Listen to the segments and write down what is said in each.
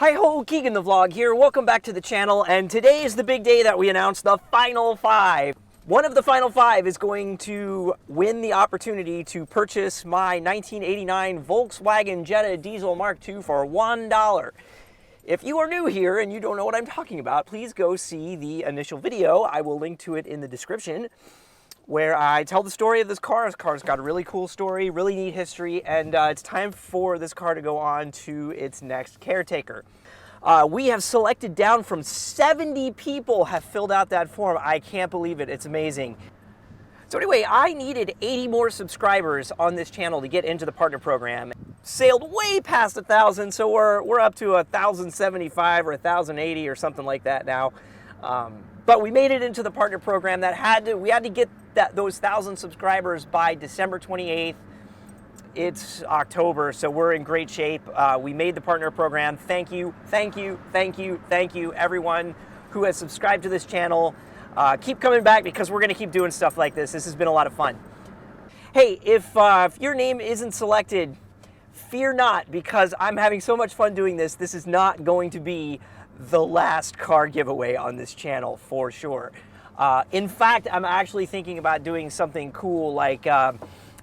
Hi-ho, Keegan the Vlog here. Welcome back to the channel, and today is the big day that we announced the Final 5. One of the Final 5 is going to win the opportunity to purchase my 1989 Volkswagen Jetta Diesel Mark II for $1. If you are new here and you don't know what I'm talking about, please go see the initial video. I will link to it in the description, where I tell the story of this car. This car's got a really cool story, really neat history, and it's time for this car to go on to its next caretaker. We have selected down from 70 people have filled out that form. I can't believe it. It's amazing. So anyway, I needed 80 more subscribers on this channel to get into the partner program. Sailed way past 1,000, so we're up to 1,075 or 1,080 or something like that now. But we made it into the partner program. We had to get those 1,000 subscribers by December 28th. It's October, so we're in great shape. We made the partner program. Thank you, thank you, thank you, thank you, everyone who has subscribed to this channel. Keep coming back because we're gonna keep doing stuff like this. This has been a lot of fun. Hey, if your name isn't selected, fear not, because I'm having so much fun doing this. This is not going to be the last car giveaway on this channel for sure. In fact, I'm actually thinking about doing something cool, like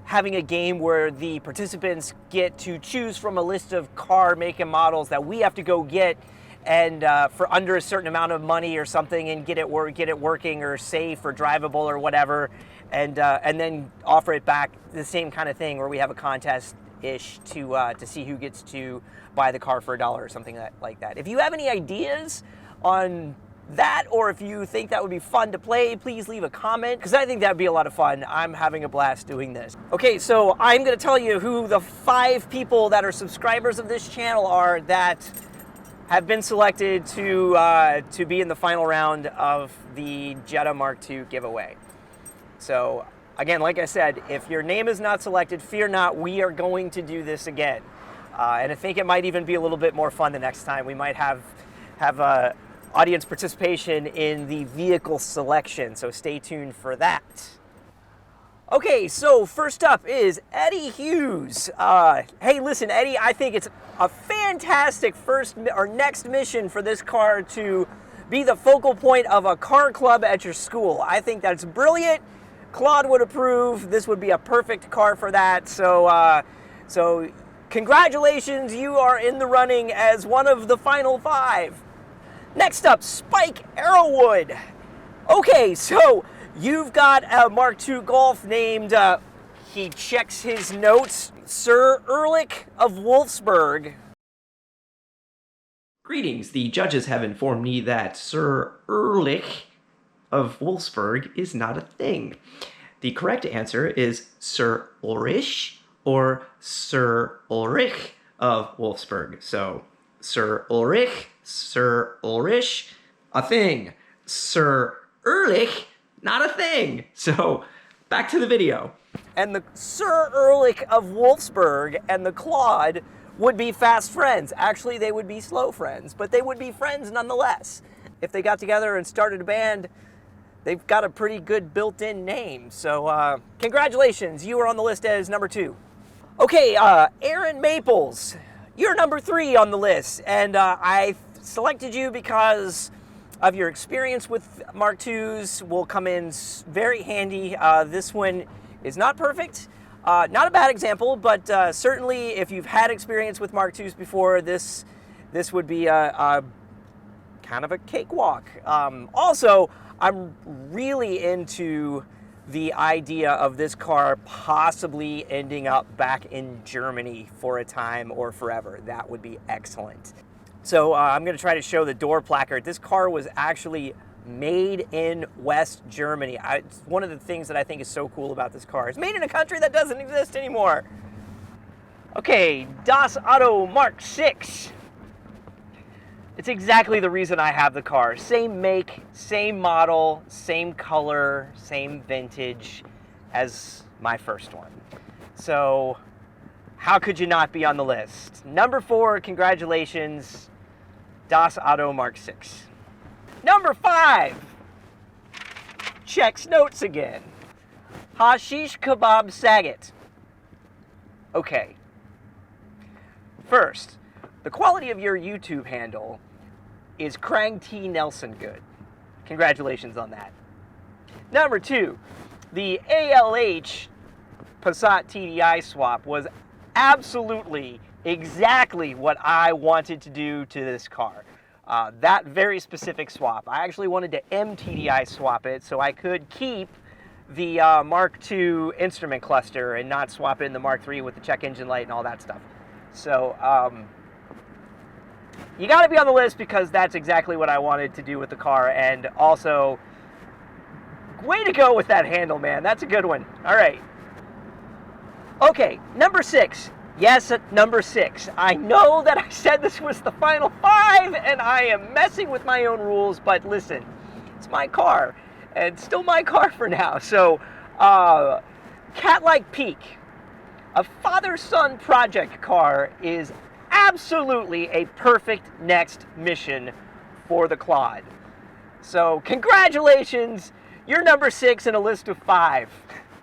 having a game where the participants get to choose from a list of car make and models that we have to go get, and for under a certain amount of money or something, and get it working or safe or drivable or whatever, and then offer it back. The same kind of thing where we have a contest-ish to see who gets to buy the car for $1 or something like that. If you have any ideas on that, or if you think that would be fun to play, please leave a comment, because I think that'd be a lot of fun. I'm having a blast doing this. Okay, so I'm going to tell you who the 5 people that are subscribers of this channel are that have been selected to be in the final round of the Jetta Mark II giveaway. So again, like I said, if your name is not selected, fear not. We are going to do this again. And I think it might even be a little bit more fun the next time. We might have audience participation in the vehicle selection, so stay tuned for that. Okay, so first up is Eddie Hughes. Hey, listen, Eddie, I think it's a fantastic next mission for this car to be the focal point of a car club at your school. I think that's brilliant. Claude would approve. This would be a perfect car for that. So congratulations, you are in the running as one of the final 5. Next up, Spike Arrowwood. Okay, so you've got a Mark II Golf named, he checks his notes, Sir Ehrlich of Wolfsburg. Greetings, the judges have informed me that Sir Ehrlich of Wolfsburg is not a thing. The correct answer is Sir Ulrich or Sir Ulrich of Wolfsburg. So, Sir Ulrich, Sir Ulrich, a thing. Sir Ehrlich, not a thing. So, back to the video. And the Sir Ehrlich of Wolfsburg and the Claude would be fast friends. Actually, they would be slow friends, but they would be friends nonetheless. If they got together and started a band, they've got a pretty good built-in name. So, congratulations, you are on the list as number 2. Okay, Aaron Maples, you're number 3 on the list, and I selected you because of your experience with Mark IIs. Will come in very handy. This one is not perfect, not a bad example, but certainly if you've had experience with Mark IIs before, this would be a kind of a cakewalk. Also, I'm really into the idea of this car possibly ending up back in Germany for a time or forever. That would be excellent. So I'm going to try to show the door placard. This car was actually made in West Germany. It's one of the things that I think is so cool about this car. It's made in a country that doesn't exist anymore. Okay, Das Auto Mark 6. It's exactly the reason I have the car. Same make, same model, same color, same vintage as my first one. So how could you not be on the list? Number 4, congratulations, Das Auto Mark 6. Number 5, checks notes again. Hashish Kebab Saget. Okay. First, the quality of your YouTube handle is Krang T. Nelson good. Congratulations on that. Number 2, the ALH Passat TDI swap was absolutely exactly what I wanted to do to this car. That very specific swap. I actually wanted to MTDI swap it so I could keep the Mark II instrument cluster and not swap in the Mark III with the check engine light and all that stuff. So you got to be on the list because that's exactly what I wanted to do with the car. And also, way to go with that handle, man. That's a good one. All right. Okay, number 6. Yes, at number 6. I know that I said this was the final 5, and I am messing with my own rules, but listen, it's my car, and still my car for now. So, Cat-Like Peak, a father-son project car, is absolutely a perfect next mission for the Claude. So, congratulations, you're number 6 in a list of 5.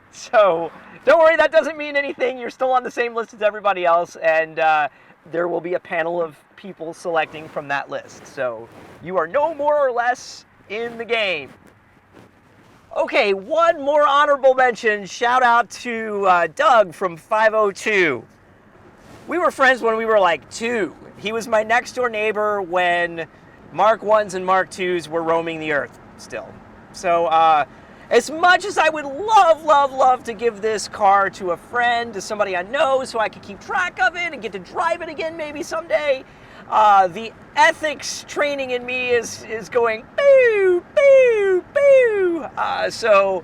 So, don't worry, that doesn't mean anything. You're still on the same list as everybody else, and there will be a panel of people selecting from that list. So you are no more or less in the game. Okay, one more honorable mention. Shout out to Doug from 502. We were friends when we were like 2. He was my next door neighbor when Mark 1s and Mark 2s were roaming the earth still. So, as much as I would love to give this car to a friend, to somebody I know, so I could keep track of it and get to drive it again maybe someday, the ethics training in me is going boo, boo, boo. So,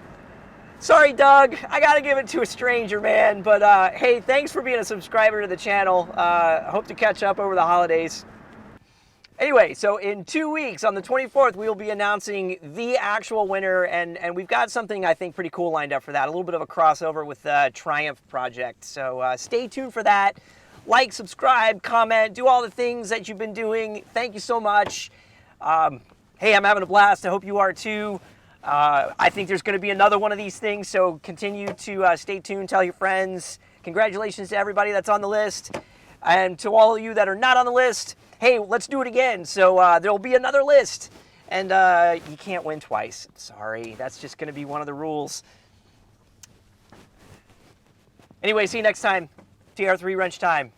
sorry, Doug. I got to give it to a stranger, man. But, hey, thanks for being a subscriber to the channel. Hope to catch up over the holidays. Anyway, so in 2 weeks, on the 24th, we will be announcing the actual winner, and we've got something I think pretty cool lined up for that, a little bit of a crossover with the Triumph project. So stay tuned for that. Like, subscribe, comment, do all the things that you've been doing. Thank you so much. Hey, I'm having a blast. I hope you are too. I think there's going to be another one of these things, so continue to stay tuned, tell your friends. Congratulations to everybody that's on the list. And to all of you that are not on the list, hey, let's do it again. So there'll be another list. And you can't win twice. Sorry, that's just going to be one of the rules. Anyway, see you next time. TR3 Wrench time.